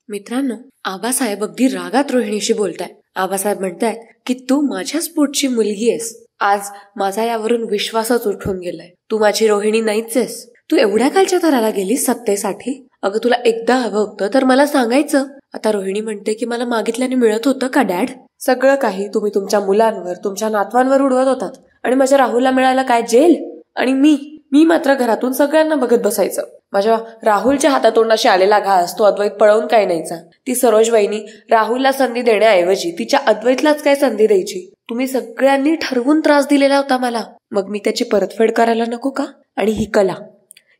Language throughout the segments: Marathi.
मित्रांनो, आबासाहेब अगदी रागात रोहिणीशी बोलताय. आबासाहेब म्हणतायत की तू माझ्याच पोटची मुलगी आहेस. आज माझा यावरून विश्वासच उठून गेलाय. तू माझी रोहिणी नाहीच आहेस. तू एवढ्या कालच्या थराला गेलीस सत्तेसाठी. अगं तुला एकदा हवं होतं तर मला सांगायचं. आता रोहिणी म्हणते की मला मागितल्याने मिळत होतं का डॅड? सगळं काही तुम्ही तुमच्या मुलांवर, तुमच्या नातवांवर उडवत होतात. आणि माझ्या राहुलला मिळालं काय? जेल. आणि मी मात्र घरातून सगळ्यांना बघत बसायचं. माझ्या राहुलच्या हातातोंडाशी आलेला घास तो अद्वैत पळवून काय न्यायचा. ती सरोज वहिनी राहुलला संधी देण्याऐवजी तिच्या अद्वैतलाच काय संधी द्यायची. तुम्ही सगळ्यांनी ठरवून त्रास दिलेला होता मला. मग मी त्याची परतफेड करायला नको का? आणि ही कला,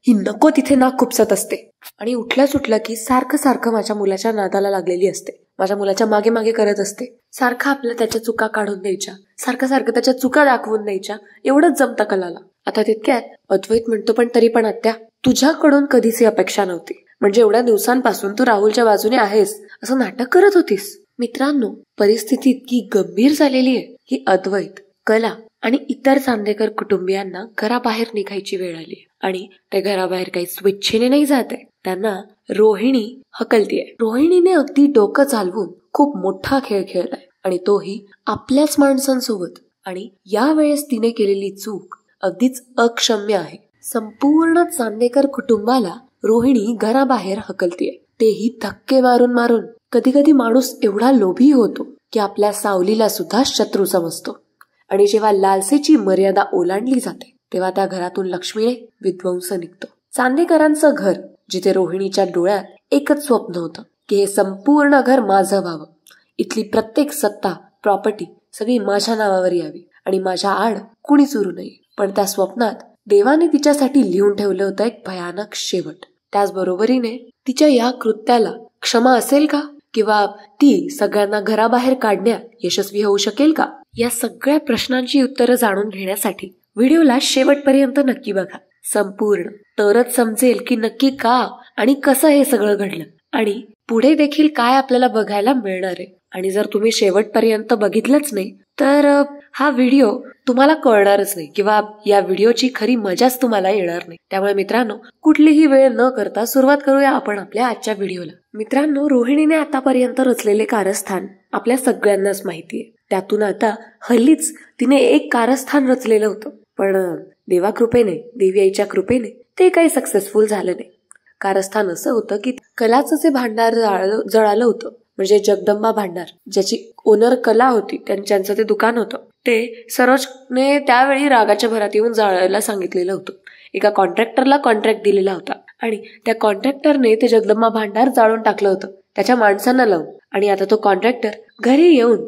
ही नको तिथे नाक खुपसत असते. आणि उठल्या सुटलं की सारखं सारखं माझ्या मुलाच्या नादाला लागलेली असते. माझ्या मुलाच्या मागे मागे करत असते. सारखं आपल्या त्याच्या चुका काढून द्यायच्या, सारखं सारखं त्याच्या चुका दाखवून द्यायच्या. एवढंच जमतं कलाला. आता तितक्यात अद्वैत म्हणतो, पण तरी पण आत्या, तुझ्याकडून कधीच अपेक्षा नव्हती. म्हणजे एवढ्या दिवसांपासून तू राहुलच्या बाजूने आहेस असं नाटक करत होतीस. मित्रांनो, परिस्थिती इतकी गंभीर झालेली आहे की अद्वैत, कला आणि इतर चांदेकर कुटुंबियांना घराबाहेर निघायची वेळ आली. आणि ते घराबाहेर काही स्वेच्छेने नाही जात आहे. त्यांना रोहिणी हकलतीये. रोहिणीने अगदी डोकं चालवून खूप मोठा खेळ खेळलाय. आणि तोही आपल्याच माणसांसोबत. आणि यावेळेस तिने केलेली चूक अगदीच अक्षम्य आहे. संपूर्ण चांदेकर कुटुंबाला रोहिणी घराबाहेर हकलतीये. तेही धक्के मारून मारून. कधी कधी माणूस एवढा लोभी होतो की आपल्या सावलीला सुद्धा शत्रू समजतो. आणि जेव्हा लालसेची मर्यादा ओलांडली जाते तेव्हा त्या घरातून लक्ष्मीने विध्वंस निघतो. चांदेकरांचं घर, जिथे रोहिणीच्या डोळ्यात एकच स्वप्न होतं की हे संपूर्ण घर माझं व्हावं. इथली प्रत्येक सत्ता, प्रॉपर्टी सगळी माझ्या नावावर यावी आणि माझ्या आड कुणीच उरू नये. पण त्या स्वप्नात देवाने तिच्यासाठी लिहून ठेवलं होतं एक भयानक शेवट. त्याचबरोबरीने तिच्या या कृत्याला क्षमा असेल का? किंवा ती सगळ्यांना घराबाहेर काढण्यात यशस्वी होऊ शकेल का? या सगळ्या प्रश्नांची उत्तरं जाणून घेण्यासाठी व्हिडिओला शेवटपर्यंत नक्की बघा संपूर्ण. तरच समजेल की नक्की का आणि कसं हे सगळं घडलं आणि पुढे देखील काय आपल्याला बघायला मिळणार आहे. आणि जर तुम्ही शेवटपर्यंत बघितलंच नाही तर हा व्हिडिओ तुम्हाला कळणारच नाही किंवा या व्हिडिओची खरी मजाच तुम्हाला येणार नाही. त्यामुळे मित्रांनो, कुठलीही वेळ न करता सुरुवात करूया आपण आपल्या आजच्या व्हिडिओला. मित्रांनो, रोहिणीने आतापर्यंत रचलेले कारस्थान आपल्या सगळ्यांनाच माहितीये. त्यातून आता हल्लीच तिने एक कारस्थान रचलेलं होतं. पण देवाकृपेने, देवी आईच्या कृपेने ते काही सक्सेसफुल झालं नाही. कारस्थान असं होतं की कलाचं जे भांडार जळालं होतं, म्हणजे जगदंबा भांडार, ज्याची ओनर कला होती, त्यांचं ते दुकान होतं, ते सरोजने त्यावेळी रागाच्या भरात येऊन जाळायला सांगितलेलं होतं. एका कॉन्ट्रॅक्टरला कॉन्ट्रॅक्ट दिलेला होता आणि त्या कॉन्ट्रॅक्टरने ते जगदंबा भांडार जाळून टाकलं होतं त्याच्या माणसांना लावून. आणि आता तो कॉन्ट्रॅक्टर घरी येऊन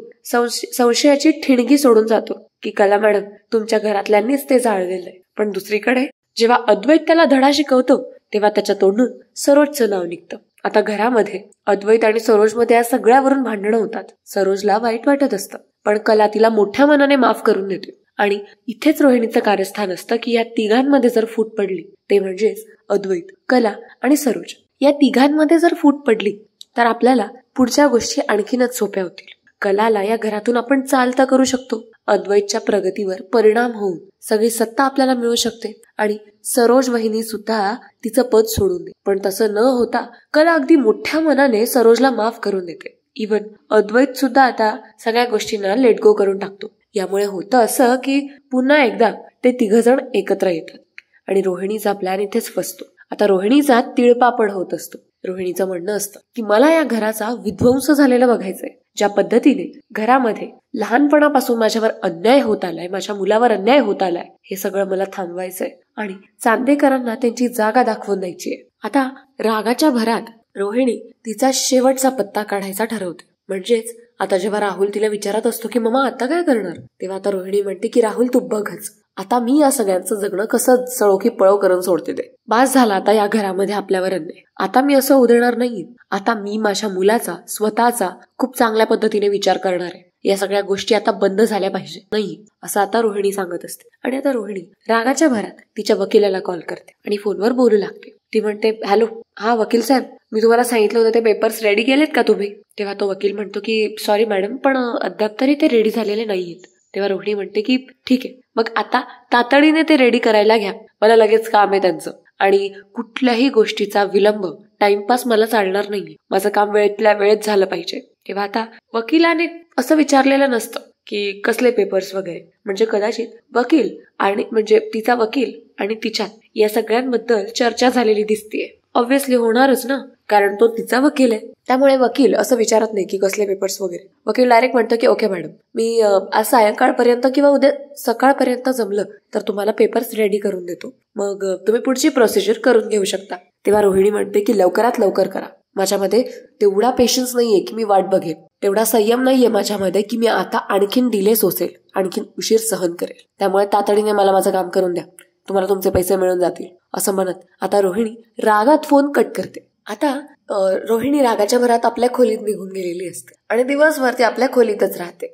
संशयाची ठिणगी सोडून जातो की कला मॅडम, तुमच्या घरातल्यांनीच ते जाळलेलं आहे. पण दुसरीकडे जेव्हा अद्वैत त्याला धडा शिकवतो तेव्हा त्याच्या तोंडून सरोजचं नाव निघतं. आता घरामध्ये अद्वैत आणि सरोजमध्ये या सगळ्यावरून भांडणं होतात. सरोजला वाईट वाटत असतं, पण कला तिला मोठ्या मनाने माफ करून देते. आणि इथेच रोहिणीचं कारस्थान असतं की या तिघांमध्ये जर फूट पडली, ते म्हणजेच अद्वैत, कला आणि सरोज, या तिघांमध्ये जर फूट पडली तर आपल्याला पुढच्या गोष्टी आणखीनच सोप्या होतील. कलाला या घरातून आपण चालता करू शकतो. अद्वैतच्या प्रगतीवर परिणाम होऊन सगळी सत्ता आपल्याला मिळू शकते आणि सरोज वहिनी सुद्धा तिचं पद सोडून दे. पण तसं न होता कला अगदी मोठ्या मनाने सरोजला माफ करून देते. इव्हन अद्वैत सुद्धा आता सगळ्या गोष्टींना लेट गो करून टाकतो. यामुळे होतं असं की पुन्हा एकदा ते तिघजण एकत्र येतात आणि रोहिणीचा प्लॅन इथेच फसतो. आता रोहिणीचा तिळपापड होत असतो. रोहिणीचं म्हणणं असतं की मला या घराचा विध्वंस झालेला बघायचंय. ज्या पद्धतीने घरामध्ये लहानपणापासून माझ्यावर अन्याय होत आलाय, माझ्या मुलावर अन्याय होत आलाय, हे सगळं मला थांबवायचंय आणि चांदेकरांना त्यांची जागा दाखवून द्यायची आहे. आता रागाच्या भरात रोहिणी तिचा शेवटचा पत्ता काढायचा ठरवते. म्हणजेच आता जेव्हा राहुल तिला विचारत असतो की मम्मा आता काय करणार, तेव्हा आता रोहिणी म्हणते की राहुल तू बघच, आता मी या सगळ्यांचं जगणं कसं सळोखी पळव करून सोडते. ते बास झाला आता या घरामध्ये आपल्यावर अन्याय. आता मी असं उधळणार नाहीये. आता मी माझ्या मुलाचा, स्वतःचा खूप चांगल्या पद्धतीने विचार करणार आहे. या सगळ्या गोष्टी आता बंद झाल्या पाहिजे नाही, असं आता रोहिणी सांगत असते. आणि आता रोहिणी रागाच्या भरात तिच्या वकिलाला कॉल करते आणि फोनवर बोलू लागते. ती म्हणते, हॅलो, हा वकील साहेब, मी तुम्हाला सांगितलं होतं ते पेपर्स रेडी केलेत का तुम्ही? तेव्हा तो वकील म्हणतो की सॉरी मॅडम, पण अद्याप तरी ते रेडी झालेले नाहीयेत. तेव्हा रोहिणी म्हणते की ठीक आहे, मग आता तातडीने ते रेडी करायला घ्या, मला लगेच काम आहे त्यांचं. आणि कुठल्याही गोष्टीचा विलंब टाइमपास मला चालणार नाहीये, माझं काम वेळेतल्या वेळेत झालं पाहिजे. तेव्हा आता वकिलाने असं विचारलेलं नसतं की कसले पेपर्स वगैरे, म्हणजे कदाचित वकील आणि म्हणजे तिचा वकील आणि तिच्यात या सगळ्यांबद्दल चर्चा झालेली दिसतीये. ऑब्व्हियसली होणारच ना, कारण तो तिचा वकील आहे. त्यामुळे वकील असं विचारत नाही की कसले पेपर्स वगैरे. वकील डायरेक्ट म्हणतो की ओके मॅडम, मी आज सायंकाळपर्यंत किंवा उद्या सकाळपर्यंत जमलं तर तुम्हाला पेपर्स रेडी करून देतो, मग तुम्ही पुढची प्रोसिजर करून घेऊ शकता. तेव्हा रोहिणी म्हणते की लवकरात लवकर करा, माझ्यामध्ये तेवढा पेशन्स नाहीये की मी वाट बघेन, तेवढा संयम नाहीये माझ्यामध्ये की मी आता आणखीन डिले सोसेल, आणखीन उशीर सहन करेल. त्यामुळे तातडीने मला माझं काम करून द्या, तुम्हाला तुमचे पैसे मिळून जातील, असं म्हणत आता रोहिणी रागात फोन कट करते. आता रोहिणी रागाच्या भरात आपल्या खोलीत निघून गेलेली असते आणि दिवसभर ती आपल्या खोलीतच राहते.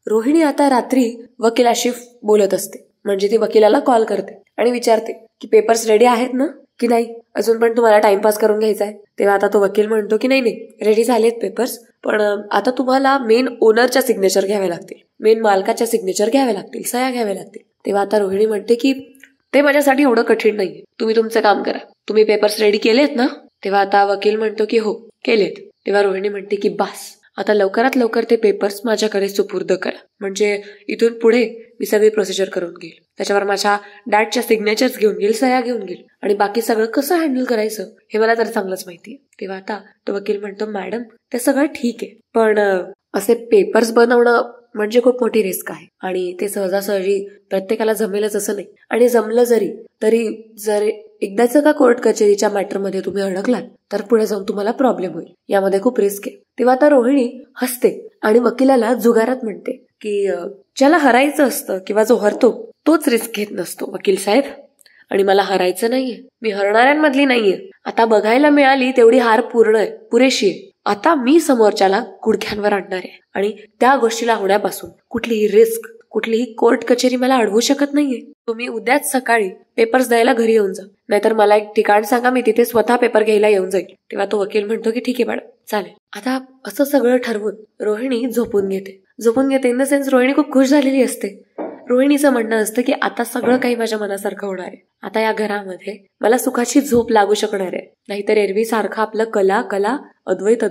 रोहिणी आता रात्री वकिलाशी बोलत असते, म्हणजे ती वकिलाला कॉल करते आणि विचारते की पेपर्स रेडी आहेत ना की नाही, अजून पण तुम्हाला टाइमपास करून घ्यायचा आहे. तेव्हा आता तो वकील म्हणतो की नाही रेडी झालेत पेपर्स, पण आता तुम्हाला मेन ओनरच्या सिग्नेचर घ्यावे लागतील, मेन मालकाच्या सिग्नेचर घ्यावे लागतील, सह्या घ्याव्या लागतील. तेव्हा आता रोहिणी म्हणते की ते माझ्यासाठी एवढं कठीण नाहीये, तुम्ही तुमचं काम करा, तुम्ही पेपर्स रेडी केलेत ना. तेव्हा आता वकील म्हणतो की हो केलेत. तेव्हा रोहिणी म्हणते की बास, आता लवकरात लवकर ते पेपर्स माझ्याकडे सुपूर्द करा, म्हणजे इथून पुढे मी सगळी प्रोसिजर करून घेईल, त्याच्यावर माझ्या डॅडच्या सिग्नेचर्स घेऊन घेईल, सह्या घेऊन घेईल, आणि बाकी सगळं कसं हँडल करायचं हे मला तर चांगलंच माहितीये. तेव्हा आता तो वकील म्हणतो मॅडम ते सगळं ठीक आहे, पण असे पेपर्स बनवणं म्हणजे खूप मोठी रिस्क आहे आणि ते सहजासहजी प्रत्येकाला जमेलच असं नाही, आणि जमलं तरी जर एकदाच का कोर्ट कचेरीच्या मॅटरमध्ये तुम्ही अडकलात तर पुढे जाऊन तुम्हाला प्रॉब्लेम होईल, यामध्ये खूप रिस्क आहे. तेव्हा आता रोहिणी हसते आणि वकिलाला जुगारात म्हणते की ज्याला हरायचं असतं किंवा जो हरतो तोच रिस्क घेत नसतो वकील साहेब, आणि मला हरायचं नाहीये, मी हरणाऱ्यांमधली नाहीये. आता बघायला मिळाली तेवढी हार पुरेशी आहे. आता मी समोरच्याला गुडघ्यांवर आणणार आहे आणि त्या गोष्टीला होण्यापासून कुठलीही रिस्क, कुठलीही कोर्ट कचेरी मला अडवू शकत नाहीये. तुम्ही उद्याच सकाळी पेपर्स द्यायला घरी येऊन जा, नाहीतर मला एक ठिकाण सांगा, मी तिथे स्वतः पेपर घ्यायला येऊन जाईल. तेव्हा तो वकील म्हणतो की ठीक आहे मॅडम चालेल. आता असं सगळं ठरवून रोहिणी झोपून घेते इन द सेन्स रोहिणी खूप खुश झालेली असते. रोहिणीचं म्हणणं असतं की आता सगळं काही माझ्या मनासारखं होणार आहे, आता या घरामध्ये मला सुखाची झोप लागू शकणार आहे. नाहीतर एरवी सारखं आपलं कला अद्वैत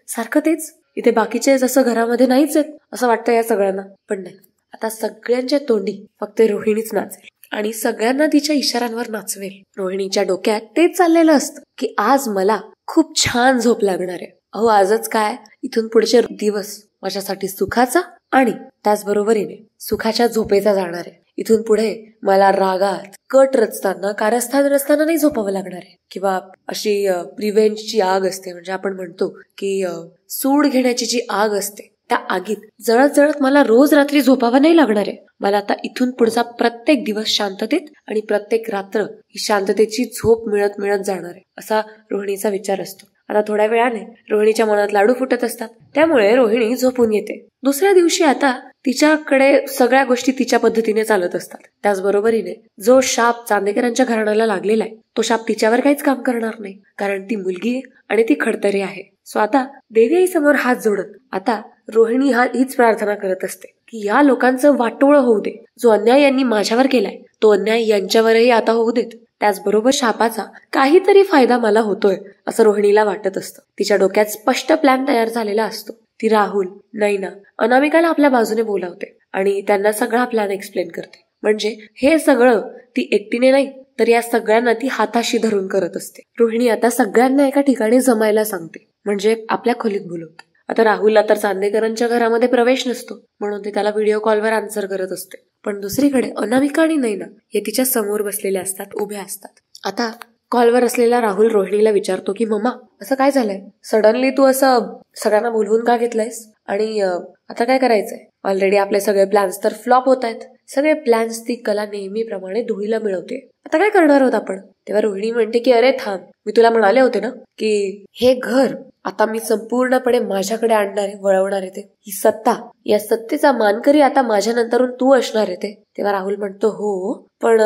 सारखं तेच, इथे बाकीचे जसं घरामध्ये नाहीच आहेत असं वाटतं या सगळ्यांना. पण नाही, आता सगळ्यांच्या तोंडी फक्त रोहिणीच नाचेल आणि सगळ्यांना तिच्या इशाऱ्यांवर नाचवेल. रोहिणीच्या डोक्यात तेच चाललेलं असतं की आज मला खूप छान झोप लागणार आहे. अहो आजच काय, इथून पुढचे दिवस माझ्यासाठी सुखाचा आणि त्याचबरोबरीने सुखाच्या झोपेचा जाणार आहे. इथून पुढे मला रागात कट रचताना, कारस्थान रचताना नाही झोपावं लागणार आहे, किंवा अशी रिव्हेंजची आग असते, म्हणजे आपण म्हणतो की सूड घेण्याची जी आग असते त्या आगीत जळत जळत मला रोज रात्री झोपावं नाही लागणार आहे. मला आता इथून पुढचा प्रत्येक दिवस शांततेत आणि प्रत्येक रात्र ही शांततेची झोप मिळत जाणार आहे, असा रोहिणीचा विचार असतो. आता थोड्या वेळाने रोहिणीच्या मनात लाडू फुटत असतात, त्यामुळे रोहिणी झोपून येते. दुसऱ्या दिवशी आता तिच्याकडे सगळ्या गोष्टी तिच्या पद्धतीने चालत असतात. त्याचबरोबरीने जो शाप चांदेकरांच्या घराण्याला लागलेला आहे तो शाप तिच्यावर काहीच काम करणार नाही, कारण ती मुलगी आहे आणि ती खडतरी आहे. सो आता देवी आई समोर हात जोडत आता रोहिणी हीच प्रार्थना करत असते की या लोकांचं वाटोळं होऊ दे, जो अन्याय यांनी माझ्यावर केलाय तो अन्याय यांच्यावरही आता होऊ देत. त्याचबरोबर शापाचा काहीतरी फायदा मला होतोय असं रोहिणीला वाटत असतं. तिच्या डोक्यात स्पष्ट प्लॅन तयार झालेला असतो. ती राहुल, नैना, अनामिकाला आपल्या बाजूने बोलावते आणि त्यांना सगळा प्लॅन एक्सप्लेन करते. म्हणजे हे सगळं ती एकटीने नाही तर या सगळ्यांना ती हाताशी धरून करत असते. रोहिणी आता सगळ्यांना एका ठिकाणी जमायला सांगते, म्हणजे आपल्या खोलीत बोलवते. आता राहुलला तर चांदेकरांच्या घरामध्ये प्रवेश नसतो, म्हणून ते त्याला व्हिडिओ कॉलवर आन्सर करत असते. पण दुसरीकडे अनामिका आणि नैना हे तिच्या समोर बसलेले असतात, उभ्या असतात. आता कॉलवर असलेला राहुल रोहिणीला विचारतो की मम्मा असं काय झालंय, सडनली तू असं सगळ्यांना बोलवून का घेतलंयस, आणि आता काय करायचंय? ऑलरेडी आपले सगळे प्लॅन्स तर फ्लॉप होत आहेत, सगळे प्लॅन्स ती कला नेहमीप्रमाणे धुळीला मिळवते, आता काय करणार आहोत आपण? तेव्हा रोहिणी म्हणते की अरे थांब, मी तुला म्हणाले होते ना की हे घर आता मी संपूर्णपणे माझ्याकडे आणणार आहे, वळवणार आहे. ही सत्ता, या सत्तेचा मानकरी आता माझ्या नंतरून तू असणार आहे ते. तेव्हा राहुल म्हणतो हो, पण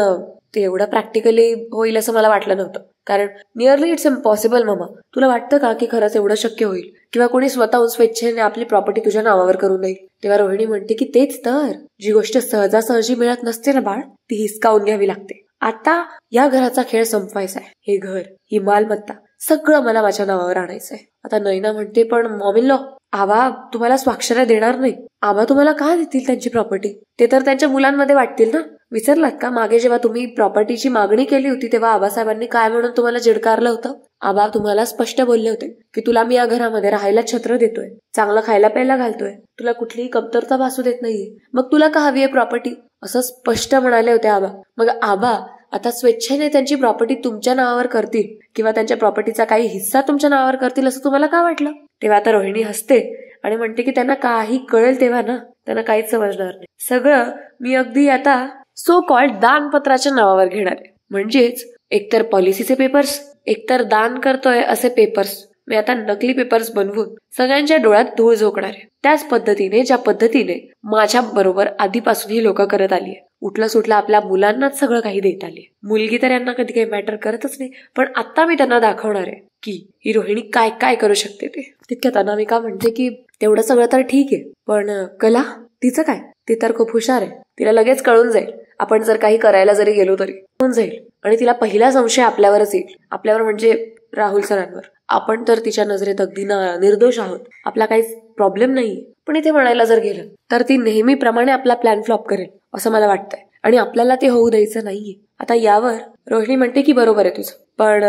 ते एवढं प्रॅक्टिकली होईल असं मला वाटलं नव्हतं, कारण नियरली इट्स इम्पॉसिबल. मामा तुला वाटतं का की खरंच एवढं शक्य होईल, किंवा कोणी स्वतःहून स्वेच्छेने आपली प्रॉपर्टी तुझ्या नावावर करून देईल? तेव्हा रोहिणी म्हणते की तेच तर, जी गोष्ट सहजासहजी मिळत नसते ना बाळ, ती हिसकावून घ्यावी लागते. आता या घराचा खेळ संपवायचा आहे. हे घर, ही मालमत्ता सगळं मला माझ्या नावावर आणायचंय. आता नैना म्हणते, पण मॉम-इन-लॉ, आबा तुम्हाला स्वाक्षऱ्या देणार नाही. आबा तुम्हाला का देतील त्यांची प्रॉपर्टी? ते तर त्यांच्या मुलांमध्ये वाटतील ना. विसरलात का मागे जेव्हा तुम्ही प्रॉपर्टीची मागणी केली होती तेव्हा आबासाहेबांनी काय म्हणून तुम्हाला झिडकारलं होतं? आबा तुम्हाला स्पष्ट बोलले होते की तुला मी या घरामध्ये राहायला छत्र देतोय, चांगलं खायला प्यायला घालतोय, तुला कुठलीही कमतरता भासू देत नाहीये, मग तुला का हवी आहे प्रॉपर्टी, असं स्पष्ट म्हणाले होते आबा. मग आबा आता स्वेच्छेने त्यांची प्रॉपर्टी तुमच्या नावावर करतील किंवा त्यांच्या प्रॉपर्टीचा काही हिस्सा तुमच्या नावावर करतील असं तुम्हाला का वाटलं? तेव्हा आता रोहिणी हसते आणि म्हणते की त्यांना काही कळेल तेव्हा ना, त्यांना काहीच समजणार नाही. सगळं मी अगदी आता सो कॉल्ड दानपत्राच्या नावावर घेणार आहे. म्हणजेच एकतर पॉलिसीचे पेपर्स, एकतर दान करतोय असे पेपर्स मी आता नकली पेपर्स बनवून सगळ्यांच्या डोळ्यात धूळ झोकणार आहे. त्याच पद्धतीने ज्या पद्धतीने माझ्या बरोबर आधीपासून ही लोक करत आली आहे. उठलं सुटलं आपल्या मुलांनाच सगळं काही देत आली. मुलगी तर यांना कधी काही मॅटर करतच नाही, पण आता मी त्यांना दाखवणार आहे की ही रोहिणी काय काय करू शकते ते. तितक्यात अनामिका म्हणते की तेवढं सगळं तर ठीक आहे, पण कला तिचं काय? ती तर खूप हुशार आहे, तिला लगेच कळून जाईल आपण जर काही करायला जरी गेलो तरी होऊन जाईल. आणि तिला पहिला संशय आपल्यावरच येईल, आपल्यावर म्हणजे राहुल सरांवर. आपण तर तिच्या नजरेत अगदी निर्दोष आहोत, आपला काहीच प्रॉब्लेम नाहीये. पण इथे म्हणायला जर गेलं तर ती नेहमीप्रमाणे आपला प्लॅन फ्लॉप करेल असं मला वाटतंय आणि आपल्याला ते होऊ द्यायचं नाहीये. आता यावर रोहिणी म्हणते की बरोबर आहे तुझं, पण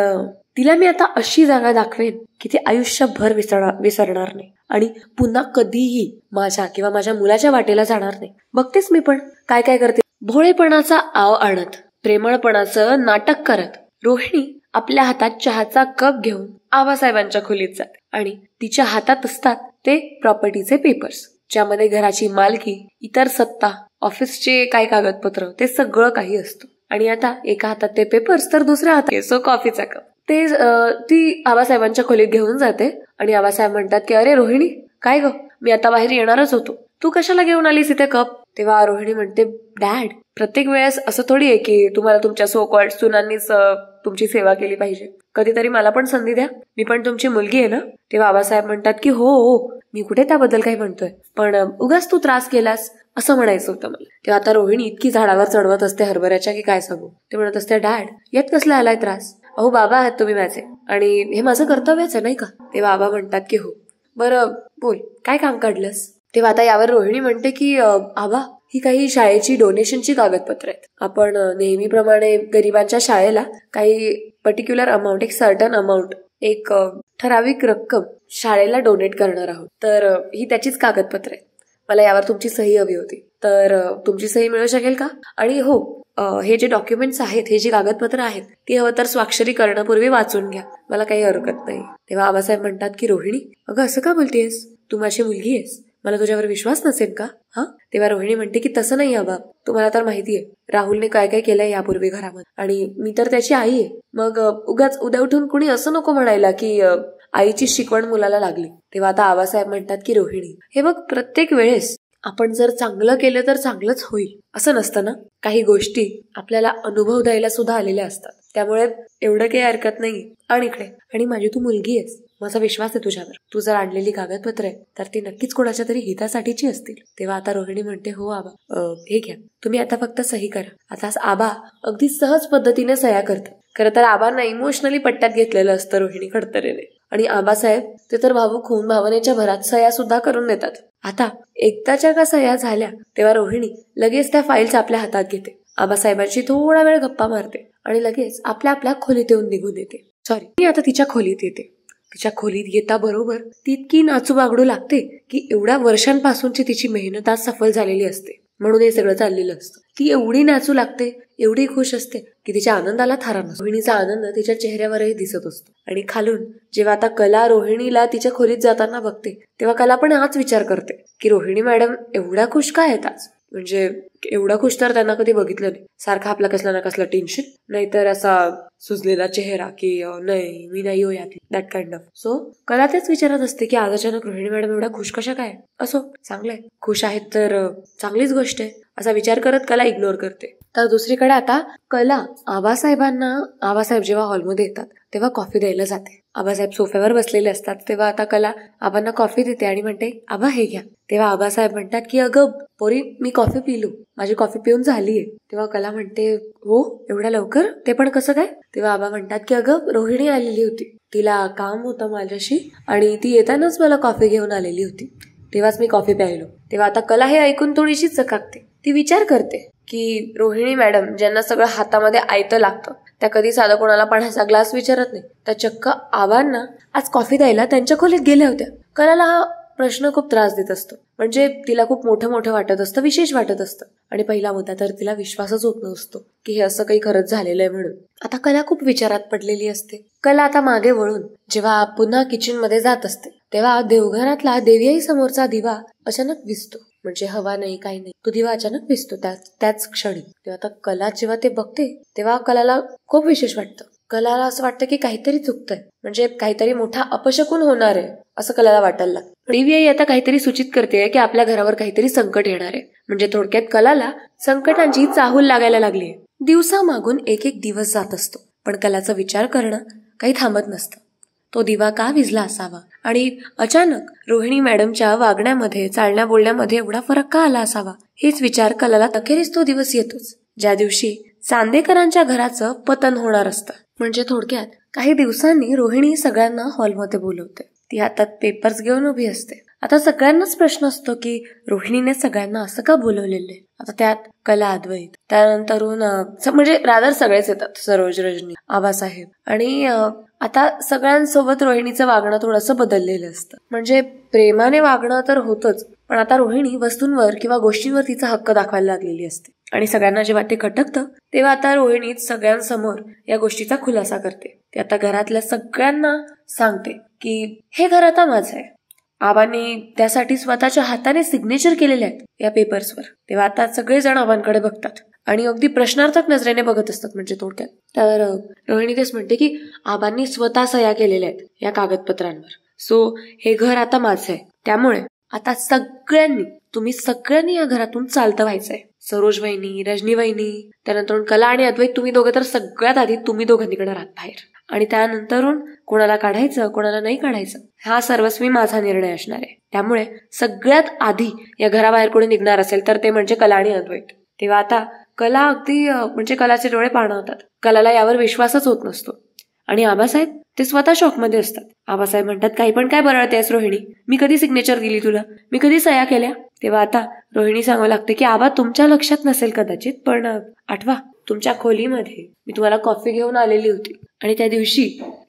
तिला मी आता अशी जागा दाखवेन की ती आयुष्यभर विसरणार नाही आणि पुन्हा कधीही माझ्या किंवा माझ्या मुलाच्या वाटेला जाणार नाही. बघतेस मी पण काय काय करते. भोळेपणाचा आव आणत, प्रेमळपणाचं नाटक करत रोहिणी आपल्या हातात चहाचा कप घेऊन आबासाहेबांच्या खोलीत जाते आणि तिच्या हातात असतात ते प्रॉपर्टीचे पेपर्स, ज्यामध्ये घराची मालकी, इतर सत्ता, ऑफिसचे काय कागदपत्र, ते सगळं काही असतं. आणि आता एका हातात ते पेपर्स तर दुसऱ्या हातात सो कॉफीचा कप. ते ती आबासाहेबांच्या खोलीत घेऊन जाते आणि आबासाहेब म्हणतात की अरे रोहिणी, काय ग, मी आता बाहेर येणारच होतो, तू कशाला घेऊन आलीस इथे कप? तेव्हा रोहिणी म्हणते, डॅड, प्रत्येक वेळेस असं थोडी आहे की तुम्हाला तुमच्या सो कॉल्ड सुनांनीच तुमची सेवा केली पाहिजे. कधीतरी मला पण संधी द्या, मी पण तुमची मुलगी आहे ना. तेव्हा आबासाहेब म्हणतात की हो हो, मी कुठे त्याबद्दल काही म्हणतोय, पण उगाच तू त्रास केलास असं म्हणायचं होतं मला. तेव्हा आता रोहिणी इतकी झाडावर चढवत असते हरभऱ्याच्या की काय सांगू. ते म्हणत असते, डॅड यात कसला आलाय त्रास? अहो बाबा आहात तुम्ही माझे आणि हे माझं कर्तव्यच आहे नाही का? तेव्हा आबा म्हणतात की हो, बरं बोल, काय काम काढलंस? तेव्हा आता यावर रोहिणी म्हणते की आबा, ही काही शाळेची डोनेशनची कागदपत्र आहेत. आपण नेहमीप्रमाणे गरिबांच्या शाळेला काही पर्टिक्युलर अमाऊंट, एक सर्टन अमाऊंट, एक ठराविक रक्कम शाळेला डोनेट करणार आहोत. तर ही त्याचीच कागदपत्र आहेत. मला यावर तुमची सही हवी होती, तर तुमची सही मिळू शकेल का? आणि हो, हे जे डॉक्युमेंट्स आहेत, हे जी कागदपत्र आहेत, ती हवं तर स्वाक्षरी करण्यापूर्वी वाचून घ्या, मला काही हरकत नाही. तेव्हा आबासाहेब म्हणतात की रोहिणी, अगं असं का बोलतेस? तू माझी मुलगी आहेस, मला तुझ्यावर विश्वास नसेल का? हा. तेव्हा रोहिणी म्हणते की तसं नाही आबा, तुम्हाला तर माहितीये राहुलने काय काय केलंय यापूर्वी घरामध्ये, आणि मी तर त्याची आई आहे. मग उगाच उद्या उठून कुणी असं नको म्हणायला की आईची शिकवण मुलाला लागली. तेव्हा आता आबासाहेब म्हणतात की रोहिणी, हे बघ, प्रत्येक वेळेस आपण जर चांगलं केलं तर चांगलंच होईल असं नसतं ना. काही गोष्टी आपल्याला अनुभव द्यायला सुद्धा आलेल्या असतात, त्यामुळे एवढं काही हरकत नाही. आणि इकडे, आणि माझी तू मुलगी आहेस, माझा विश्वास आहे तुझ्यावर. तू जर आणलेली कागदपत्र आहे तर ती नक्कीच कोणाच्या तरी हितासाठीची असतील. तेव्हा आता रोहिणी म्हणते, हो आबा, हे घ्या, तुम्ही आता फक्त सही करा. आता आबा अगदी सहज पद्धतीने सह्या करतात. खरं तर आबांना इमोशनली पट्ट्यात घेतलेलं असतं रोहिणी खडतरेने, आणि आबासाहेब ते तर भावूक होऊन भावनेच्या भरात सह्या सुद्धा करून देतात. आता एकदाच्या का सह्या झाल्या तेव्हा रोहिणी लगेच त्या फाईल्स आपल्या हातात घेते, आबासाहेबांशी थोडा वेळ गप्पा मारते आणि लगेच आपल्या आपल्या खोलीत येऊन निघून येते. मी आता तिच्या खोलीत येते. तिच्या खोलीत येता बरोबर ती इतकी नाचू बागडू लागते की एवढ्या वर्षांपासूनची तिची मेहनत आज सफल झालेली असते, म्हणून हे सगळं चाललेलं असतं. ती एवढी नाचू लागते, एवढी खुश असते की तिच्या आनंदाला थारा नसतो. रोहिणीचा आनंद तिच्या चेहऱ्यावरही दिसत असतो. आणि खालून जेव्हा आता कला रोहिणीला तिच्या खोलीत जाताना बघते तेव्हा कला पण हाच विचार करते की रोहिणी मॅडम एवढ्या खुश काय आहेत आज? म्हणजे एवढा खुश तर त्यांना कधी बघितलं नाही. सारखा आपला कसला ना कसला टेन्शन, नाहीतर असा सुजलेला चेहरा की नाही मी नाही हो यातली, दॅट काइंड ऑफ. सो कला तेच विचारत असते की आज अचानक रोहिणी मॅडम एवढ्या खुश कशा काय? असो, चांगलंय, खुश आहेत तर चांगलीच गोष्ट आहे असा विचार करत कला इग्नोर करते. तर दुसरीकडे आता कला आबासाहेब जेव्हा हॉलमध्ये येतात तेव्हा कॉफी द्यायला जाते. आबासाहेब सोफ्यावर बसलेले असतात. तेव्हा आता कला आबांना कॉफी देते आणि म्हणते, आबा हे घ्या. तेव्हा आबासाहेब म्हणतात की अगं पोरी, मी कॉफी पिलो, माझी कॉफी पिऊन झालीये. तेव्हा कला म्हणते, हो एवढ्या लवकर, ते पण कसं काय? तेव्हा आबा म्हणतात की अगं रोहिणी आलेली होती, तिला काम होतं माझ्याशी आणि ती येतानाच मला कॉफी घेऊन आलेली होती. तेव्हाच मी कॉफी प्यायलो. तेव्हा आता कला हे ऐकून थोडीशी चकाकते. ती विचार करते की रोहिणी मॅडम ज्यांना सगळं हातामध्ये आयतं लागतं, त्या कधी साधं कोणाला पाण्याचा ग्लास विचारत नाही. त्या चक्क आबांना आज कॉफी द्यायला त्यांच्या खोलीत गेल्या होत्या. कलाला हा प्रश्न खूप त्रास देत असतो. म्हणजे तिला खूप मोठं वाटत असतं, विशेष वाटत असतं. आणि पहिला मुद्दा तर तिला विश्वासच होत नसतो की हे असं काही खरंच झालेलं आहे म्हणून. आता कला खूप विचारात पडलेली असते. कला आता मागे वळून जेव्हा पुन्हा किचन मध्ये जात असते तेव्हा देवघरातला देवीआई समोरचा दिवा अचानक विझतो. म्हणजे हवा नाही, काही नाही, तो दिवा अचानक विझतो त्याच क्षणी. तेव्हा आता कला जेव्हा ते बघते तेव्हा कलाला खूप विशेष वाटतं. कलाला असं वाटतं की काहीतरी चुकतंय, म्हणजे काहीतरी मोठा अपशकुन होणार आहे असं कलाला वाटायला लागतं. देवीआई आता काहीतरी सूचित करते की आपल्या घरावर काहीतरी संकट येणार आहे. म्हणजे थोडक्यात कलाला संकटांची चाहूल लागायला लागली. दिवसामागून एक दिवस जात असतो, पण कलाचा विचार करणं काही थांबत नसतं. तो दिवा का विझला असावा आणि अचानक रोहिणी मॅडमच्या वागण्यामध्ये, चालण्या बोलण्यामध्ये एवढा फरक का आला असावा, हेच विचार कलाला अखेरीस तो दिवस येतोच ज्या दिवशी चांदेकरांच्या घराचं पतन होणार असतं. म्हणजे थोडक्यात काही दिवसांनी रोहिणी सगळ्यांना हॉलमध्ये बोलवते. ती हातात पेपर्स घेऊन उभी असते. आता सगळ्यांनाच प्रश्न असतो की रोहिणीने सगळ्यांना असं का बोलवलेलं आहे. आता त्यात कला, अद्वैत, त्यानंतरून म्हणजे रादर सगळेच येतात, सरोज, रजनी, आबासाहेब. आणि आता सगळ्यांसोबत रोहिणीचं वागणं थोडंसं बदललेलं असतं. म्हणजे प्रेमाने वागणं तर होतच, पण आता रोहिणी वस्तूंवर किंवा गोष्टींवर तिचा हक्क दाखवायला लागलेली असते. आणि सगळ्यांना जेव्हा ते खटकतं तेव्हा आता रोहिणी सगळ्यांसमोर या गोष्टीचा खुलासा करते. ती आता घरातल्या सगळ्यांना सांगते की हे घर आता माझं आहे. आबांनी त्यासाठी स्वतःच्या हाताने सिग्नेचर केलेले आहेत या पेपर्सवर. तेव्हा आता सगळेजण आबांकडे बघतात आणि अगदी प्रश्नार्थक नजरेने बघत असतात. म्हणजे थोडक्यात तर रोहिणी तेच म्हणते की आबांनी स्वतः सह्या केलेल्या आहेत या कागदपत्रांवर. सो हे घर आता माझं आहे. त्यामुळे आता तुम्ही सगळ्यांनी या घरातून चालतं व्हायचंय. सरोज वहिनी, रजनी वहिनी, त्यानंतर कला आणि अद्वैत, तुम्ही दोघं तर सगळ्यात आधी तुम्ही दोघांनीकडे राहत बाहेर. आणि त्यानंतरून कोणाला काढायचं, कोणाला नाही काढायचं, हा सर्वस्वी माझा निर्णय असणार आहे. त्यामुळे सगळ्यात आधी या घराबाहेर कोणी निघणार असेल तर ते म्हणजे कला आणि अद्वैत. तेव्हा आता कला अगदी म्हणजे कलाचे डोळे पाणवतात. कलाला यावर विश्वासच होत नसतो. आणि आबासाहेब ते स्वतः शॉकमध्ये असतात. आबासाहेब म्हणतात, काही पण काय बरळतेस रोहिणी, मी कधी सिग्नेचर दिली तुला, मी कधी सह्या केल्या. तेव्हा आता रोहिणी सांगावं लागते की आबा तुमच्या लक्षात नसेल कदाचित, पण आठवा तुमच्या खोलीमध्ये मी तुम्हाला कॉफी घेऊन आलेली होती आणि त्या दिवशी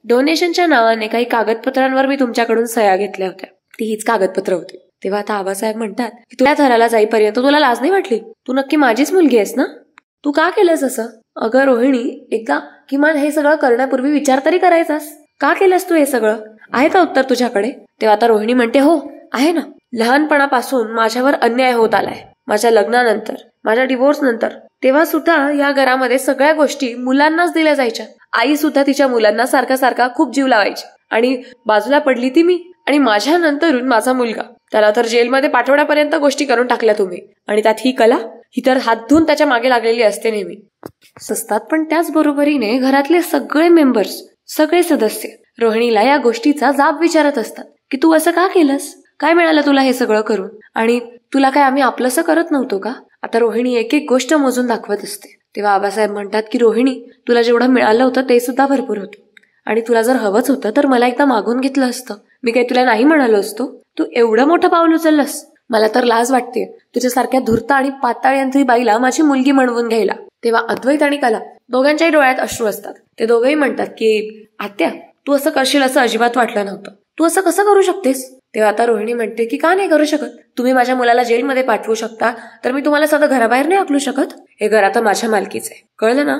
डोनेशनच्या नावाने काही कागदपत्रांवर मी तुमच्याकडून सह्या घेतल्या होत्या. ती हीच कागदपत्र होती. तेव्हा आता आबासाहेब म्हणतात की तुला थराला जाईपर्यंत तुला लाज नाही वाटली? तू नक्की माझीच मुलगी आहेस ना? तू का केलंस असं? अगं रोहिणी, एकदा किमान हे सगळं करण्यापूर्वी विचार तरी करायचास. का केलंस तू हे सगळं? आहे का उत्तर तुझ्याकडे? तेव्हा आता रोहिणी म्हणते, हो आहे ना. लहानपणापासून माझ्यावर अन्याय होत आलाय. माझ्या लग्नानंतर, माझ्या डिवोर्स नंतर, तेव्हा सुद्धा या घरामध्ये सगळ्या गोष्टी मुलांनाच दिल्या जायच्या. आई सुद्धा तिच्या मुलांना सारखा खूप जीव लावायची आणि बाजूला पडली ती मी. आणि माझ्या नंतरून माझा मुलगा, त्याला तर जेलमध्ये पाठवण्यापर्यंत गोष्टी करून टाकल्या तुम्ही. आणि त्यात ही कला, ही तर हात धुवून त्याच्या मागे लागलेली असते नेहमी. सस्तात. पण त्याच बरोबरीने घरातले सगळे मेंबर्स, सगळे सदस्य रोहिणीला या गोष्टीचा जाब विचारत असतात की तू असं का केलंस? काय मिळालं तुला हे सगळं करून? आणि तुला काय आम्ही आपलंसं करत नव्हतो का? आता रोहिणी एक गोष्ट मोजून दाखवत असते. तेव्हा आबासाहेब म्हणतात की रोहिणी, तुला जेवढं मिळालं होतं ते सुद्धा भरपूर होतं. आणि तुला जर हवंच होतं तर मला एकदा मागून घेतलं असतं. मी काही तुला नाही म्हणालो असतो. तू एवढं मोठं पाऊल उचललंस. मला तर लाज वाटते तुझ्यासारख्या धूर्त आणि पाताळयंत्री बाईला माझी मुलगी म्हणवून घ्यायला. तेव्हा अद्वैत आणि कला दोघांच्याही डोळ्यात अश्रू असतात. ते दोघेही म्हणतात की आत्या, तू असं करशील असं अजिबात वाटलं नव्हतं. तू असं कसं करू शकतेस? तेव्हा आता रोहिणी म्हणते की का नाही करू शकत? तुम्ही माझ्या मुलाला जेलमध्ये पाठवू शकता, तर मी तुम्हाला साधं घराबाहेर नाही हाकलू शकत? हे घर आता माझ्या मालकीचं आहे, कळलं ना?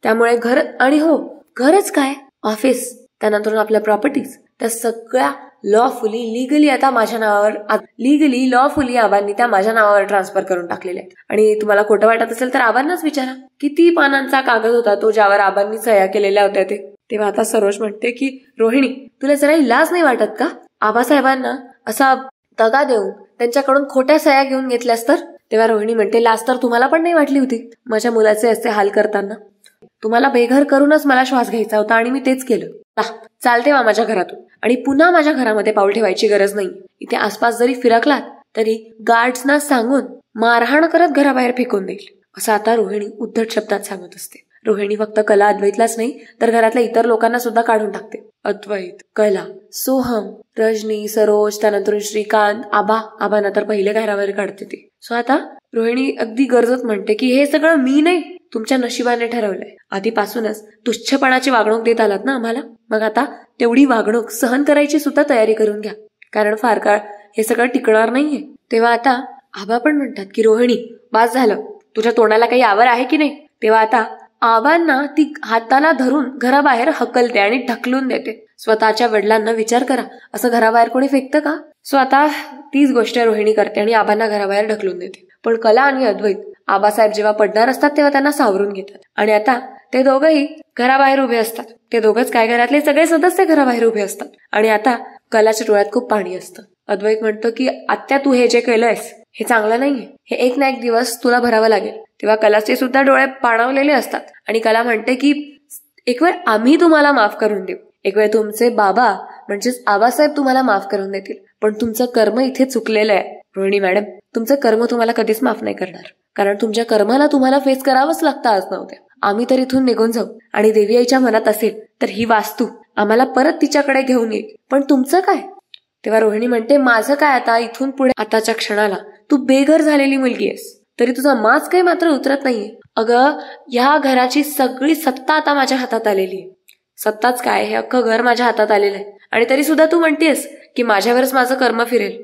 त्यामुळे घर, आणि हो घरच काय, ऑफिस, त्यानंतर आपल्या प्रॉपर्टीज, त्या सगळ्या लीगली आता माझ्या नावावर, लॉफुली आबांनी त्या माझ्या नावावर ट्रान्सफर करून टाकलेल्या आहेत. आणि तुम्हाला खोटं वाटत असेल तर आबांनाच विचारा, किती पानांचा कागद होता तो ज्यावर आबांनी सह्या केलेल्या होत्या ते. तेव्हा आता सरोज म्हणते की रोहिणी, तुला जराही लाज नाही वाटत का? आबासाहेबांना असा दगा देऊन त्यांच्याकडून खोट्या सह्या घेऊन घेतल्यास तर? तेव्हा रोहिणी म्हणते, लाज तर तुम्हाला पण नाही वाटली होती माझ्या मुलाचे असे हाल करताना? तुम्हाला बेघर करूनच मला श्वास घ्यायचा होता आणि मी तेच केलं. चालते वा माझ्या घरातून, आणि पुन्हा माझ्या घरामध्ये पाऊल ठेवायची गरज नाही. इथे आसपास जरी फिरकलात तरी गार्ड्सना सांगून मारहाण करत घराबाहेर फेकून देईल, असं आता रोहिणी उद्धट शब्दात सांगत असते. रोहिणी फक्त कला, अद्वैतलाच नाही तर घरातल्या इतर लोकांना सुद्धा काढून टाकते. अद्वैत, कला, सोहम, रजनी, सरोज, त्यानंतर श्रीकांत, आबा नंतर पहिले घराबाहेर काढते ती. सो आता रोहिणी अगदी गरजत म्हणते की हे सगळं मी नाही, तुमच्या नशिबाने ठरवलंय. आधीपासूनच तुच्छपणाची वागणूक देत आलात ना आम्हाला, मग आता तेवढी वागणूक सहन करायची सुद्धा तयारी करून घ्या, कारण फार काळ हे सगळं टिकणार नाहीये. तेव्हा आता आबा पण म्हणतात की रोहिणी बास झालं, तुझ्या तोंडाला काही आवर आहे की नाही. तेव्हा आता आबांना ती हाताला धरून घराबाहेर हकलते आणि ढकलून देते. स्वतःच्या वडिलांना विचार करा, असं घराबाहेर कोणी फेकतं का. सो आता तीच गोष्ट रोहिणी करते आणि आबांना घराबाहेर ढकलून देते. पण कला आणि अद्वैत आबासाहेब जेव्हा पडणार असतात तेव्हा त्यांना सावरून घेतात आणि आता ते दोघंही घराबाहेर उभे असतात. ते दोघंच काय, घरातले सगळे सदस्य घराबाहेर उभे असतात आणि आता कलाच्या डोळ्यात खूप पाणी असतं. अद्वैत म्हणतो की आत्या तू हे जे केलंयस हे चांगलं नाहीये, हे एक ना एक दिवस तुला भरावं लागेल. तेव्हा कलाचे सुद्धा डोळे पाणावलेले असतात आणि कला म्हणते की एक वेळ आम्ही तुम्हाला माफ करून देऊ, एक वेळ तुमचे बाबा म्हणजेच आबासाहेब तुम्हाला माफ करून देतील, पण तुमचं कर्म इथे चुकलेलं आहे. रोहिणी मॅडम, तुमचं कर्म तुम्हाला कधीच माफ नाही करणार, कारण तुमच्या कर्माला तुम्हाला फेस करावंच लागतं आज ना उद्या. आम्ही तर इथून निघून जाऊ आणि देवी आईच्या मनात असेल तर ही वास्तू आम्हाला परत तिच्याकडे घेऊन येईल, पण तुमचं काय. तेव्हा रोहिणी म्हणते माझं काय आता, इथून पुढे आताच्या क्षणाला तू बेघर झालेली मुलगी आहेस, तरी तुझा माज काही मात्र उतरत नाहीये. अगं ह्या घराची सगळी सत्ता आता माझ्या हातात आलेली आहे. सत्ताच काय, हे अख्खं घर माझ्या हातात आलेलं आहे आणि तरी सुद्धा तू म्हणतेस की माझ्यावरच माझं कर्म फिरेल.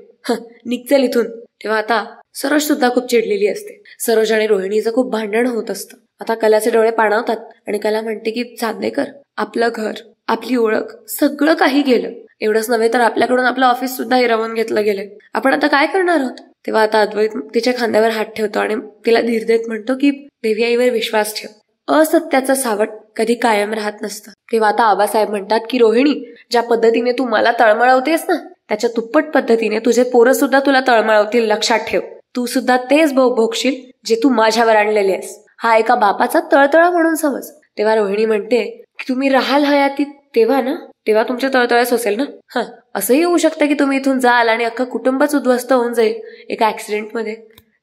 निघचल इथून. तेव्हा आता सरोज सुद्धा खूप चिडलेली असते. सरोज आणि रोहिणीचं खूप भांडण होत असतं. आता कलाचे डोळे पाणावतात आणि कला म्हणते की चांदेकर, आपलं घर, आपली ओळख, सगळं काही गेलं. एवढंच नव्हे तर आपल्याकडून आपलं ऑफिस सुद्धा हिरावून घेतलं गेलंय. आपण आता काय करणार आहोत. तेव्हा आता अद्वैत तिच्या खांद्यावर हात ठेवतो आणि तिला धीर देत म्हणतो की देवी आईवर विश्वास ठेव, असत्याचं सावट कधी कायम राहत नसतं. तेव्हा आता आबासाहेब म्हणतात की रोहिणी, ज्या पद्धतीने तू मला तळमळवतेस ना, त्याच्या दुप्पट पद्धतीने तुझे पोरं सुद्धा तुला तळमळवतील, लक्षात ठेव. तू सुद्धा तेच भोग भोगशील जे तू माझ्यावर आणलेले आहेस. हा एका बापाचा तळतळा म्हणून समज. तेव्हा रोहिणी म्हणते की तुम्ही राहाल हयातीत तेव्हा ना, तेव्हा तुमच्या तळतळ्यास असेल ना. असंही होऊ शकतं की तुम्ही इथून जाल आणि अख्खं कुटुंबच उद्ध्वस्त होऊन जाईल एका ऍक्सिडेंटमध्ये.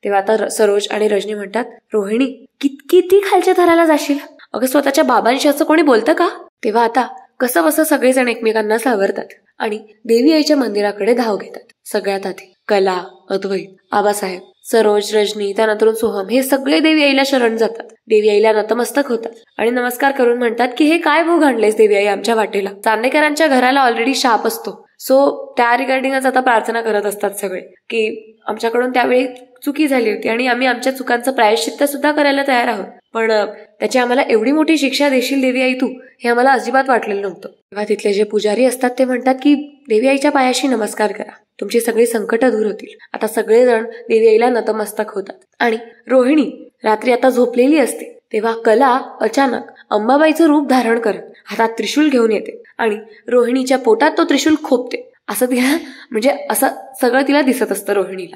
तेव्हा आता सरोज आणि रजनी म्हणतात रोहिणी किती खालच्या थराला जाशील, अगं स्वतःच्या बाबांशी असं कोणी बोलतं का. तेव्हा आता कसं बसं सगळेजण एकमेकांना सावरतात आणि देवी आईच्या मंदिराकडे धाव घेतात. सगळ्यात आधी कला, अद्वैत, आबासाहेब, सरोज, रजनी, त्यानंतर सोहम हे सगळे देवी आईला शरण जातात. देवी आईला नतमस्तक होतात आणि नमस्कार करून म्हणतात की हे काय भोग आणलेस देवी आई आमच्या वाटेला. चांदेकरांच्या घराला ऑलरेडी शाप असतो, सो त्या रिगार्डिंगच आता प्रार्थना करत असतात सगळे की आमच्याकडून त्यावेळी चुकी झाली होती आणि आम्ही आमच्या चुकांचं प्रायश्चित्त सुद्धा करायला तयार आहोत, पण त्याची आम्हाला एवढी मोठी शिक्षा देशील देवी आई तू, हे आम्हाला अजिबात वाटलेलं नव्हतं. तेव्हा तिथले जे पुजारी असतात ते म्हणतात की देवी आईच्या पायाशी नमस्कार करा, तुमची सगळी संकट दूर होतील. आता सगळेजण देवी आईला नतमस्तक होतात आणि रोहिणी रात्री आता झोपलेली असते. तेव्हा कला अचानक अंबाबाईचं रूप धारण करत हातात त्रिशूल घेऊन येते आणि रोहिणीच्या पोटात तो त्रिशूल खोपते. असं तिला म्हणजे असं सगळं तिला दिसत असतं रोहिणीला.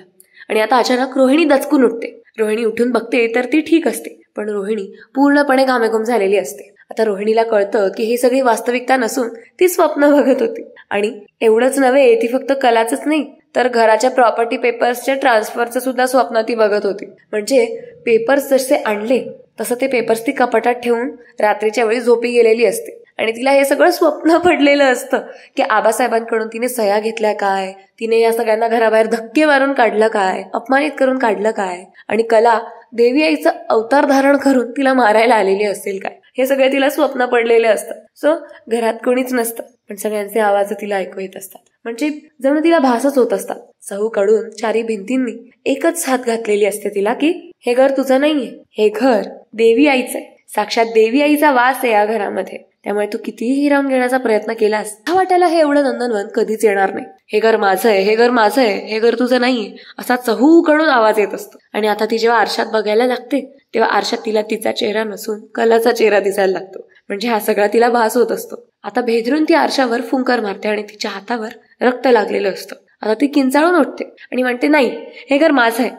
आणि आता अचानक रोहिणी दचकून उठते. रोहिणी उठून बघते तर ती ठीक असते, पण रोहिणी पूर्णपणे घामेघूम झालेली असते. आता रोहिणीला कळतं की ही सगळी वास्तविकता नसून ती स्वप्न बघत होती. आणि एवढंच नव्हे, ती फक्त कलाच नाही तर घराच्या प्रॉपर्टी पेपर्सच्या ट्रान्सफरचं सुद्धा स्वप्न ती बघत होती. म्हणजे पेपर्स जसे आणले तसं ते पेपर्स ती कपाटात ठेवून रात्रीच्या वेळी झोपी गेलेली असते आणि तिला हे सगळं स्वप्न पडलेलं असतं की आबासाहेबांकडून तिने सह्या घेतल्या काय, तिने या सगळ्यांना घराबाहेर धक्के मारून काढलं काय, अपमानित करून काढलं काय, आणि कला देवी आईचं अवतार धारण करून तिला मारायला आलेली असेल काय, हे सगळे तिला स्वप्न पडलेले असतात. सो घरात कोणीच नसतं पण सगळ्यांचे आवाज तिला ऐकू येत असतात. म्हणजे जणू तिला भासच होत असतात. चहूकडून चारी भिंतींनी एकच साथ घातलेली असते तिला की हे घर तुझं नाहीये, हे घर देवी आईचं आहे, साक्षात देवी आईचा वास आहे या घरामध्ये. त्यामुळे तू कितीही हिरावून घेण्याचा प्रयत्न केलास हा वाट्याला हे एवढं नंदनवन कधीच येणार नाही. हे घर माझं आहे, हे घर माझं आहे, हे घर तुझं नाहीये, असा चहूकडून आवाज येत असतो. आणि आता ती जेव्हा आरशात बघायला लागते तेव्हा आरशात तिला तिचा चेहरा नसून कलाचा चेहरा दिसायला लागतो. म्हणजे हा सगळा तिला भास होत असतो. आता भेदरून ती आरशावर फुंकर मारते आणि तिच्या हातावर रक्त लागलेलं असतं. आता ती किंचाळून उठते आणि म्हणते नाही, हे घर माझं आहे,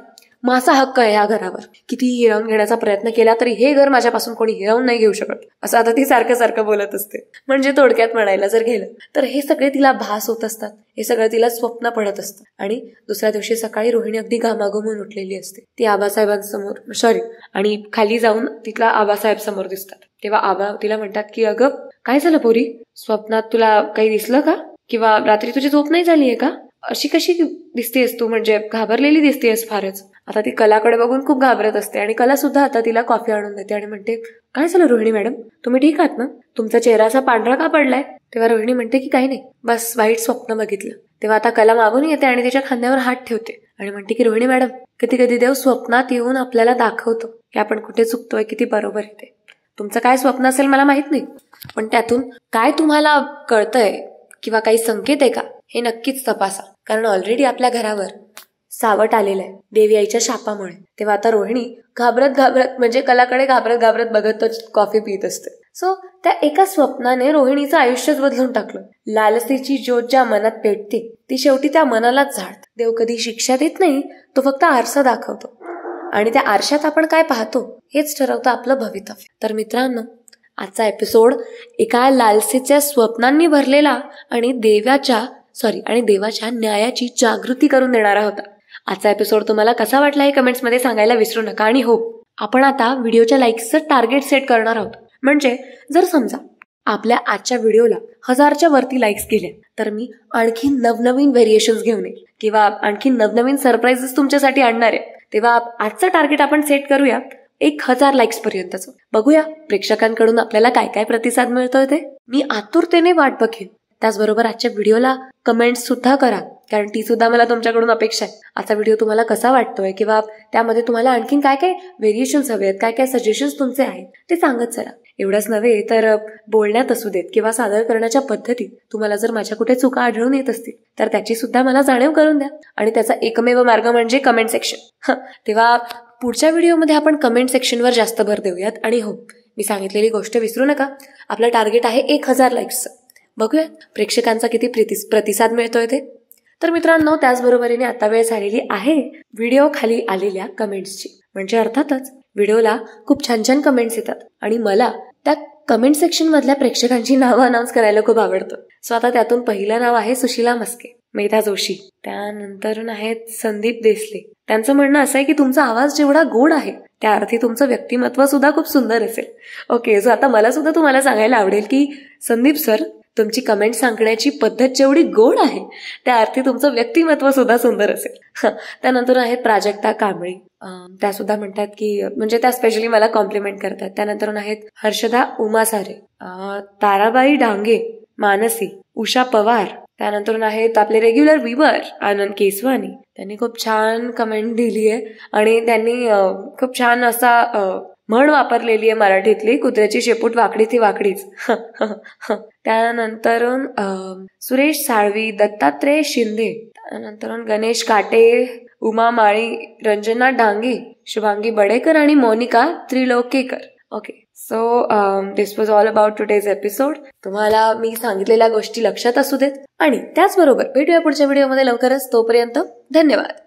माझा हक्क आहे ह्या घरावर. कितीही हिरावून घेण्याचा प्रयत्न केला तरी हे घर माझ्यापासून कोणी हिरावून नाही घेऊ शकत, असं आता ती सारखं सारखं बोलत असते. म्हणजे थोडक्यात म्हणायला जर गेलं तर हे सगळे तिला भास होत असतात, हे सगळं तिला स्वप्न पडत असतं. आणि दुसऱ्या दिवशी सकाळी रोहिणी अगदी घामाघूमून उठलेली असते. ती आबासाहेबांसमोर आणि खाली जाऊन तिला आबासाहेब समोर दिसतात. तेव्हा आबा तिला म्हणतात की अगं काय झालं पोरी, स्वप्नात तुला काही दिसलं का, किंवा रात्री तुझी झोप नाही झालीये का, अशी कशी दिसतेस तू, म्हणजे घाबरलेली दिसतेस फारच. आता ती कलाकडे बघून खूप घाबरत असते आणि कला सुद्धा आता तिला कॉफी आणून देते आणि म्हणते काय झालं रोहिणी मॅडम, तुम्ही ठीक आहात ना, तुमचा चेहरा असा पांढरा का पडलाय. तेव्हा रोहिणी म्हणते की काही नाही, बस वाईट स्वप्न बघितलं. तेव्हा आता कला मागून येते आणि तिच्या खांद्यावर हात ठेवते आणि म्हणते की रोहिणी मॅडम, कधी कधी देव स्वप्नात येऊन आपल्याला दाखवतो की आपण कुठे चुकतोय, किती बरोबर येते. तुमचं काय स्वप्न असेल मला माहित नाही, पण त्यातून काय तुम्हाला कळतंय किंवा काही संकेत आहे का हे नक्कीच तपासा, कारण ऑलरेडी आपल्या घरावर सावट आलेलं आहे देवी आईच्या शापामुळे. तेव्हा आता रोहिणी घाबरत म्हणजे कलाकडे घाबरत बघत कॉफी पित असते. सो त्या एका स्वप्नाने रोहिणीचं आयुष्यच बदलून टाकलं. लालसेची ज्योत ज्या मनात पेटते ती शेवटी त्या मनालाच झाडते. देव कधी शिक्षा देत नाही, तो फक्त आरसा दाखवतो आणि त्या आरशात आपण काय पाहतो हेच ठरवतं आपलं भवितव्य. तर मित्रांनो, आजचा एपिसोड एका लालसेच्या स्वप्नांनी भरलेला आणि देवाच्या न्यायाची जागृती करून देणारा होता. आजचा एपिसोड तुम्हाला कसा वाटला हे कमेंट्समध्ये सांगायला विसरू नका. आणि हो, आपण आता व्हिडिओच्या लाईक्सचं टार्गेट सेट करणार आहोत. म्हणजे जर समजा आपल्या आजच्या व्हिडिओला 1000च्या वरती लाईक्स गेले तर मी आणखी नवनवीन व्हेरिएशन्स घेऊन येईल किंवा आणखी नवनवीन सरप्राईजेस तुमच्यासाठी आणणार आहे. तेव्हा आजचं टार्गेट आपण सेट करूया 1000 लाईक्स पर्यंतचं. बघूया प्रेक्षकांकडून आपल्याला काय काय प्रतिसाद मिळतोय ते. मी आतुरतेने वाट बघेन. त्याचबरोबर आजच्या व्हिडिओला कमेंट्स सुद्धा करा, कारण ती सुद्धा मला तुमच्याकडून अपेक्षा आहे. आजचा व्हिडिओ तुम्हाला कसा वाटतोय किंवा त्यामध्ये तुम्हाला आणखीन काय काय व्हेरिएशन्स हवे आहेत, काय काय सजेशन्स तुमचे आहेत ते सांगत चला. एवढंच नव्हे तर बोलण्यात असू देत किंवा सादर करण्याच्या पद्धतीत तुम्हाला जर माझ्या कुठे चुका आढळून येत असतील तर त्याची सुद्धा मला जाणीव करून द्या. आणि त्याचा एकमेव मार्ग म्हणजे कमेंट सेक्शन. तेव्हा पुढच्या व्हिडिओमध्ये आपण कमेंट सेक्शनवर जास्त भर देऊयात. आणि हो, मी सांगितलेली गोष्ट विसरू नका, आपलं टार्गेट आहे 1000 लाईक्सचं. बघूया प्रेक्षकांचा किती प्रतिसाद मिळतोय ते. तर मित्रांनो, त्याचबरोबरीने आता वेळ झालेली आहे व्हिडिओ खाली आलेल्या कमेंट्सची. म्हणजे अर्थातच व्हिडिओला खूप छान छान कमेंट्स येतात आणि मला त्या कमेंट सेक्शन मधल्या प्रेक्षकांची नावं अनाऊन्स करायला खूप आवडतं. सो आता त्यातून पहिलं नाव आहे सुशीला मस्के, मेधा जोशी, त्यानंतर आहेत संदीप देसले. त्यांचं म्हणणं असं आहे की तुमचा आवाज जेवढा गोड आहे त्या अर्थी तुमचं व्यक्तिमत्व सुद्धा खूप सुंदर असेल. ओके, सो आता मला सुद्धा तुम्हाला सांगायला आवडेल की संदीप सर, तुमची कमेंट सांगण्याची पद्धत जेवढी गोड आहे त्या अर्थी तुमचं व्यक्तिमत्व सुद्धा सुंदर असेल. त्यानंतर आहेत प्राजक्ता कांबळे, त्या सुद्धा म्हणतात की म्हणजे त्या स्पेशली मला कॉम्प्लिमेंट करतात. त्यानंतर आहेत हर्षदा उमासारे, ताराबाई डांगे, मानसी, उषा पवार. त्यानंतर आहेत आपले रेग्युलर व्ह्यूअर आनंद केसवानी. त्यांनी खूप छान कमेंट दिली आहे आणि त्यांनी खूप छान असा म्हण वापरलेली आहे मराठीतली, कुत्र्याची शेपूट वाकडी ती वाकडीच. त्यानंतर सुरेश साळवी, दत्तात्रय शिंदे, त्यानंतर गणेश काटे, उमा माळी, रंजना डांगे, शुभांगी बडेकर आणि Monika Trilokekar. Okay, so this was all about today's episode. तुम्हाला मी सांगितलेल्या गोष्टी लक्षात असू देत आणि त्याचबरोबर भेटूया पुढच्या व्हिडिओमध्ये लवकरच. तोपर्यंत धन्यवाद.